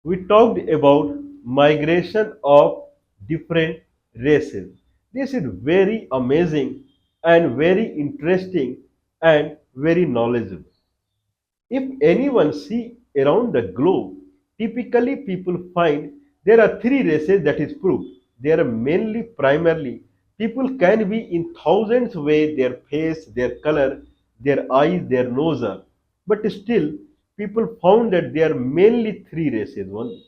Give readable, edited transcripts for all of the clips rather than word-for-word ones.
we talked about migration of different races. This is very amazing and very interesting and very knowledgeable. If anyone see around the globe, typically people find there are three races that is proved. They are mainly primarily people can be in thousands ways their face, their color, their eyes, their nose are. But still people found that there are mainly three races only.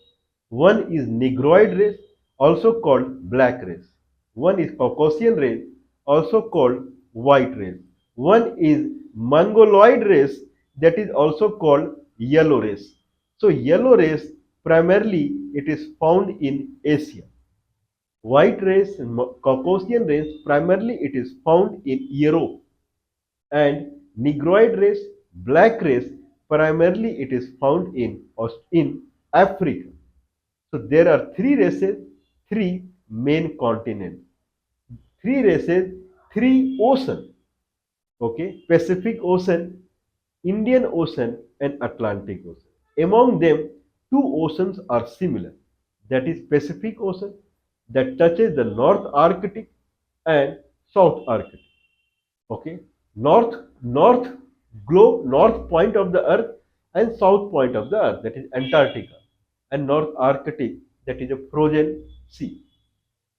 One is Negroid race, also called black race. One is Caucasian race, also called white race. One is Mongoloid race, that is also called yellow race. So yellow race primarily it is found in Asia. White race and Caucasian race primarily it is found in Europe, and Negroid race, black race primarily it is found in Africa. So there are three races, three main continents, three races, three oceans. Okay, Pacific Ocean, Indian Ocean, and Atlantic Ocean. Among them, two oceans are similar. That is Pacific Ocean that touches the North Arctic and South Arctic. Okay, north point of the Earth and south point of the Earth, that is Antarctica, and North Arctic, that is a frozen sea.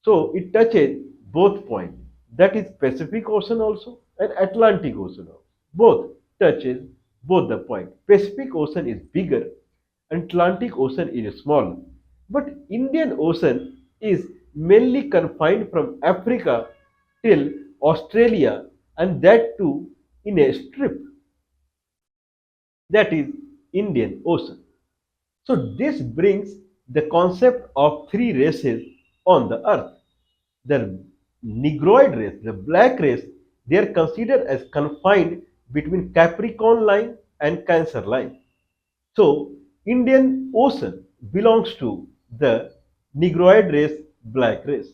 So it touches both points. That is Pacific Ocean also and Atlantic Ocean also. Both touches both the point. Pacific Ocean is bigger, Atlantic Ocean is smaller. But Indian Ocean is mainly confined from Africa till Australia, and that too in a strip, that is Indian Ocean. So this brings the concept of three races on the earth. The Negroid race, the black race, they are considered as confined between Capricorn line and Cancer line. So Indian Ocean belongs to the Negroid race, black race.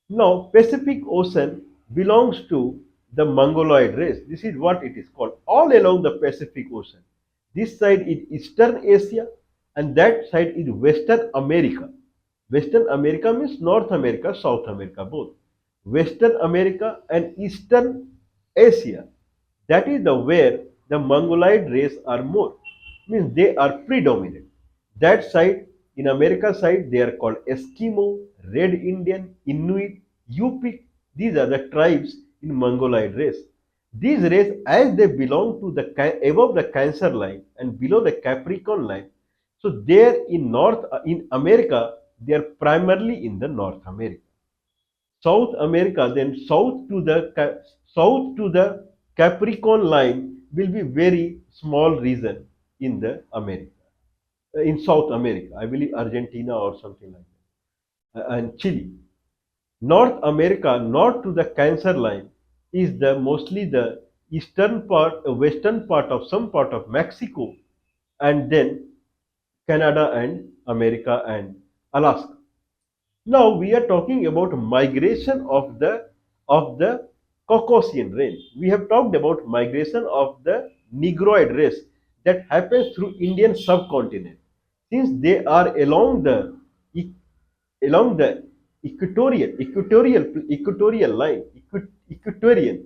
Now Pacific Ocean belongs to the Mongoloid race. This is what it is called. All along the Pacific Ocean. This side is Eastern Asia and that side is Western America. Western America means North America, South America both. Western America and Eastern Asia. That is the where the Mongoloid race are more. Means they are predominant. That side, in America side, they are called Eskimo, Red Indian, Inuit, Yupik. These are the tribes in Mongoloid race. These race, as they belong to the above the Cancer line and below the Capricorn line, so there in America, they are primarily in the North America. South America, then south to the Capricorn line will be very small region in the America, in South America. I believe Argentina or something like that, and Chile. North America, north to the Cancer line, is the mostly the eastern part, western part of some part of Mexico, and then Canada and America and Alaska. Now we are talking about migration of the Caucasian race. We have talked about migration of the Negroid race that happens through Indian subcontinent. Since they are along the equatorial line, equatorial.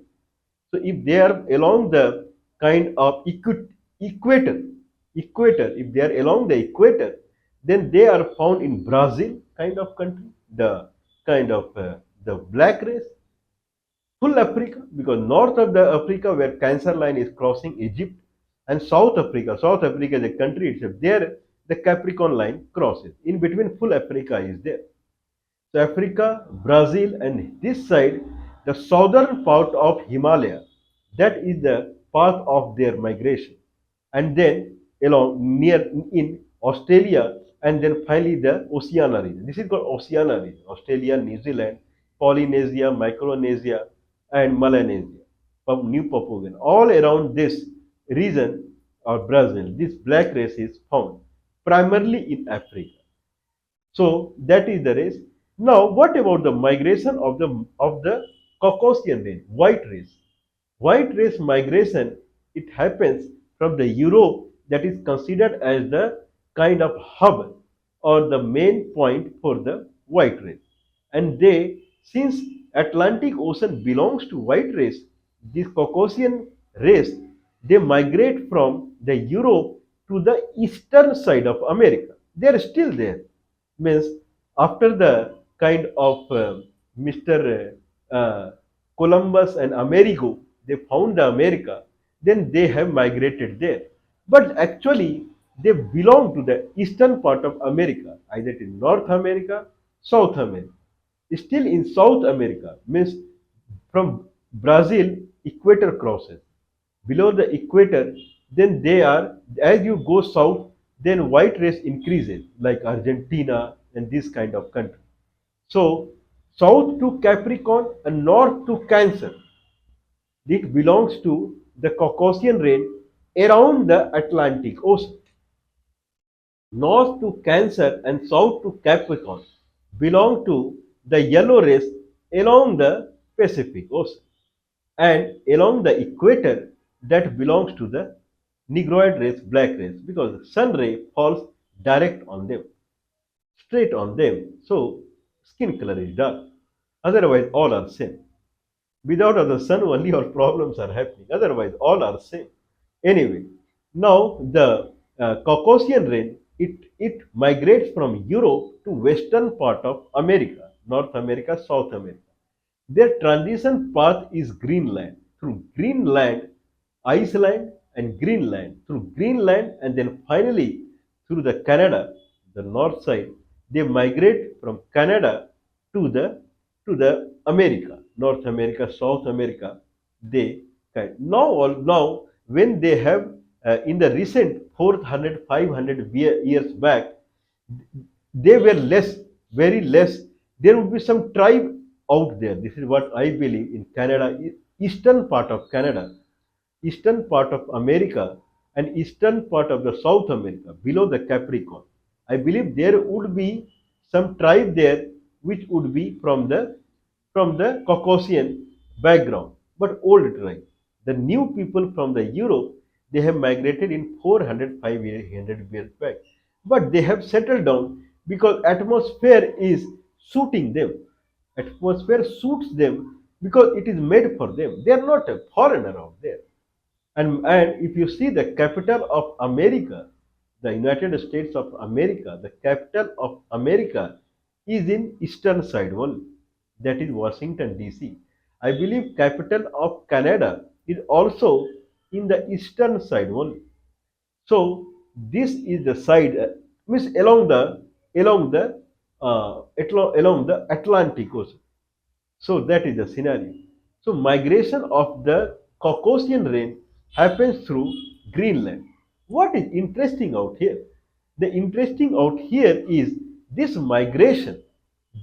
So if they are along the kind of equator, if they are along the equator, then they are found in Brazil kind of country, the kind of the black race, full Africa, because north of the Africa where Cancer line is crossing Egypt, and South Africa is a country itself. There the Capricorn line crosses. In between, full Africa is there. So Africa, Brazil, and this side, the southern part of Himalaya, that is the path of their migration. And then along near in Australia, and then finally the Oceania region. This is called Oceania region. Australia, New Zealand, Polynesia, Micronesia, and Melanesia, New Papua. All around this region of Brazil, this black race is found primarily in Africa. So that is the race. Now, what about the migration of the Caucasian race, white race? White race migration, it happens from the Europe, that is considered as the kind of hub. or the main point for the white race. And they, since Atlantic Ocean belongs to white race, this Caucasian race, they migrate from the Europe to the eastern side of America. They are still there. Means after the kind of Mr. Columbus and Amerigo, they found the America, then they have migrated there. But actually, they belong to the eastern part of America, either in North America, South America. Still in South America, means from Brazil, equator crosses. Below the equator, then they are, as you go south, then white race increases, like Argentina and this kind of country. So, south to Capricorn and north to Cancer, it belongs to the Caucasian range around the Atlantic Ocean. North to Cancer and south to Capricorn belong to the yellow race along the Pacific Ocean. And along the equator, that belongs to the Negroid race, black race, because the sun ray falls direct on them, straight on them. So skin color is dark. Otherwise, all are same. Without the sun, only our problems are happening. Otherwise, all are same. Anyway, now the Caucasian rain, it migrates from Europe to western part of America, North America, South America. Their transition path is Greenland. Through Greenland, Iceland, and Greenland. Through Greenland, and then finally through the Canada, the north side, they migrate from Canada to the America, North America, South America. They now when they have in the recent 400, 500 years back, they were less, very less. There would be some tribe out there. This is what I believe in Canada, eastern part of Canada, eastern part of America, and eastern part of the South America, below the Capricorn. I believe there would be some tribe there which would be from the Caucasian background, but old tribe. The new people from the Europe, they have migrated in 400, 500 years back. But they have settled down because atmosphere is suiting them. Atmosphere suits them because it is made for them. They are not a foreigner out there. And if you see the capital of America, the United States of America, the capital of America is in eastern side only. That is Washington DC. I believe capital of Canada is also in the eastern side only. So this is the side means along the Atlantic Ocean. So that is the scenario. So migration of the Caucasian rain happens through Greenland. What is interesting out here? The interesting out here is this migration,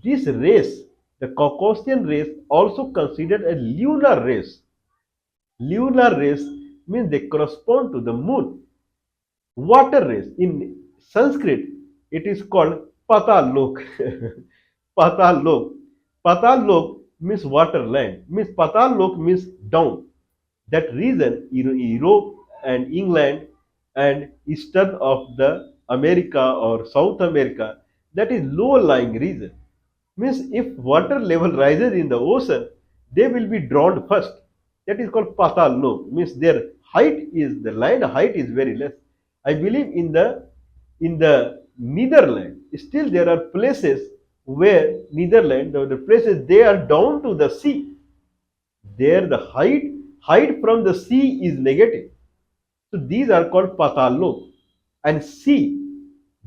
this race, the Caucasian race also considered a lunar race. Lunar race means they correspond to the moon. Water race in Sanskrit, it is called Patal Lok. Patal Lok. Patal Lok means water land. Means Patal Lok means down. That region, Europe and England and eastern of the America or South America, that is low lying region. Means if water level rises in the ocean, they will be drowned first. That is called Patal Lok. Means their height is, the land height is very less. I believe in the Netherlands, still there are places where Netherlands, the places they are down to the sea. There the height from the sea is negative. So these are called Patal Lok. And sea,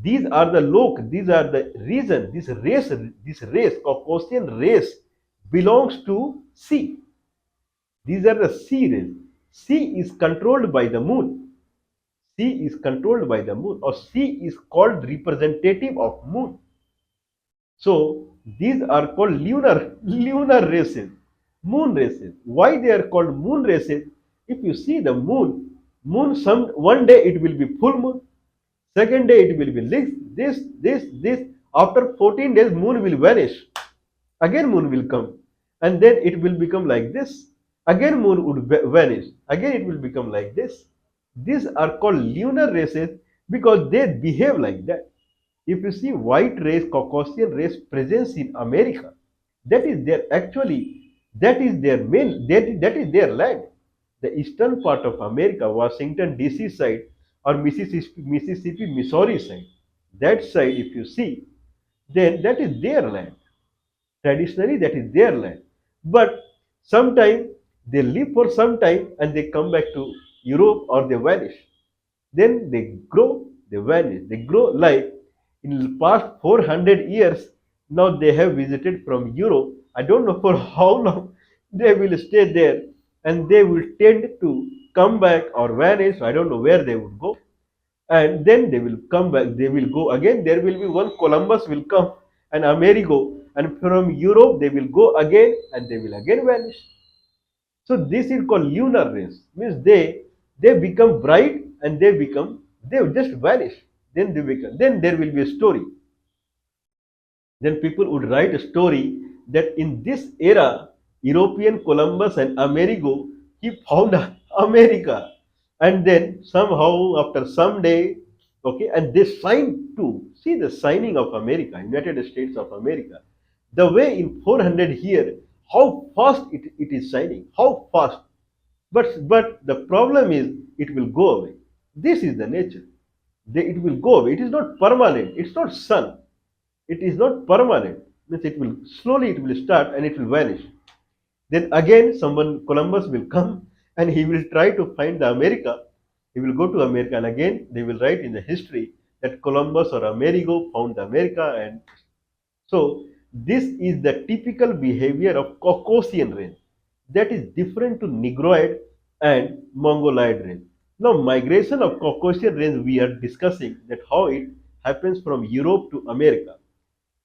these are the lok, these are the reason, this race, Caucasian race belongs to sea. These are the sea race. Sea is controlled by the moon. Sea is controlled by the moon, or sea is called representative of moon. So these are called lunar races, moon races. Why they are called moon races? If you see the moon some one day it will be full moon, second day it will be this. After 14 days moon will vanish. Again moon will come, and then it will become like this. Again moon would vanish. Again it will become like this. These are called lunar races because they behave like that. If you see white race, Caucasian race presence in America, that is their actually, that is their main, that is their land. The eastern part of America, Washington DC side or Mississippi, Missouri side, that side if you see, then that is their land. Traditionally, that is their land. But sometime they live for some time and they come back to Europe or they vanish. Then they grow, they vanish. They grow like in the past 400 years. Now they have visited from Europe. I don't know for how long they will stay there and they will tend to come back or vanish. I don't know where they would go, and then they will come back, they will go again. There will be one Columbus will come and Amerigo, and from Europe they will go again and they will again vanish. So this is called lunar race, means they become bright and they just vanish. Then they become, then there will be a story. Then people would write a story that in this era, European Columbus and Amerigo, he found America. And then somehow after some day, okay, and they signed to see the signing of America, United States of America. The way in 400 years, how fast it is signing, how fast. But the problem is it will go away. This is the nature. It will go away. It is not permanent. It's not sun. It is not permanent. Means it will slowly it will start and it will vanish. Then again someone Columbus will come and he will try to find the America. He will go to America and again they will write in the history that Columbus or Amerigo found the America. And so this is the typical behavior of Caucasian race, that is different to Negroid and Mongoloid race. Now migration of Caucasian race we are discussing that how it happens from Europe to America.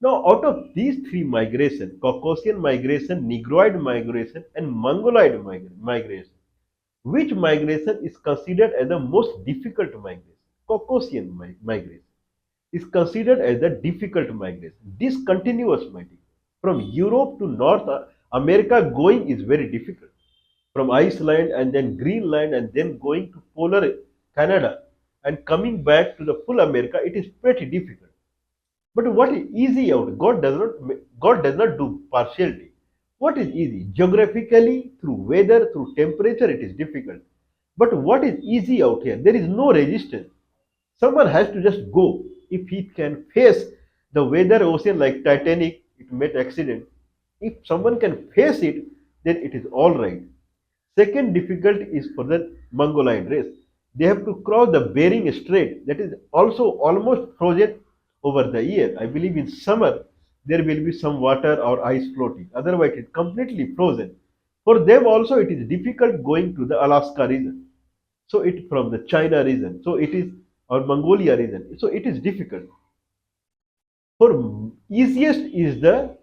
Now, out of these three migration, Caucasian migration, Negroid migration, and Mongoloid migration, which migration is considered as the most difficult migration? Caucasian migration is considered as the difficult migration, discontinuous migration. From Europe to North America going is very difficult. From Iceland and then Greenland and then going to polar Canada and coming back to the full America, it is pretty difficult. But what is easy out? God does not do partiality. What is easy? Geographically, through weather, through temperature, it is difficult. But what is easy out here? There is no resistance. Someone has to just go. If he can face the weather ocean like Titanic, it met accident. If someone can face it, then it is all right. Second difficult is for the Mongolian race. They have to cross the Bering Strait, that is also almost frozen over the year. I believe in summer there will be some water or ice floating. Otherwise, it is completely frozen. For them also, it is difficult going to the Alaska region. So it from the China region. So it is or Mongolia region. So it is difficult. For easiest is the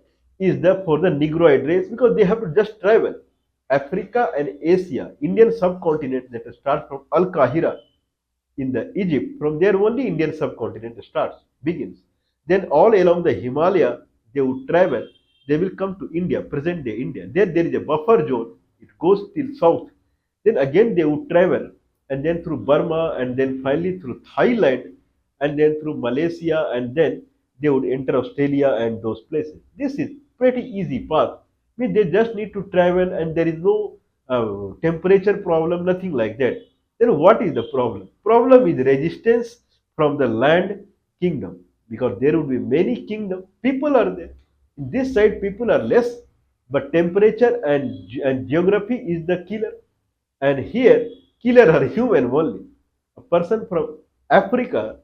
for the Negroid race because they have to just travel Africa and Asia, Indian subcontinent that start from Al Qahira in the Egypt. From there only Indian subcontinent starts, begins. Then all along the Himalaya, they would travel. They will come to India, present day India. There is a buffer zone. It goes till south. Then again they would travel, and then through Burma, and then finally through Thailand, and then through Malaysia, and then they would enter Australia and those places. This is pretty easy path. I mean, they just need to travel, and there is no temperature problem, nothing like that. Then what is the problem? Problem is resistance from the land kingdom, because there would be many kingdom. People are there. In this side, people are less, but temperature and geography is the killer. And here, killer are human only. A person from Africa,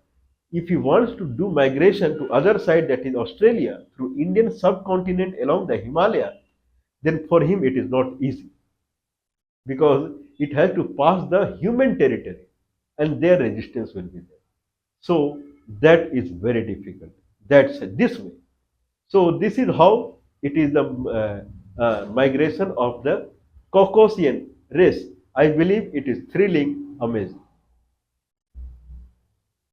if he wants to do migration to other side, that is Australia, through Indian subcontinent along the Himalaya, then for him it is not easy because it has to pass the human territory and their resistance will be there. So that is very difficult. That's this way. So this is how it is the migration of the Caucasian race. I believe it is thrilling, amazing.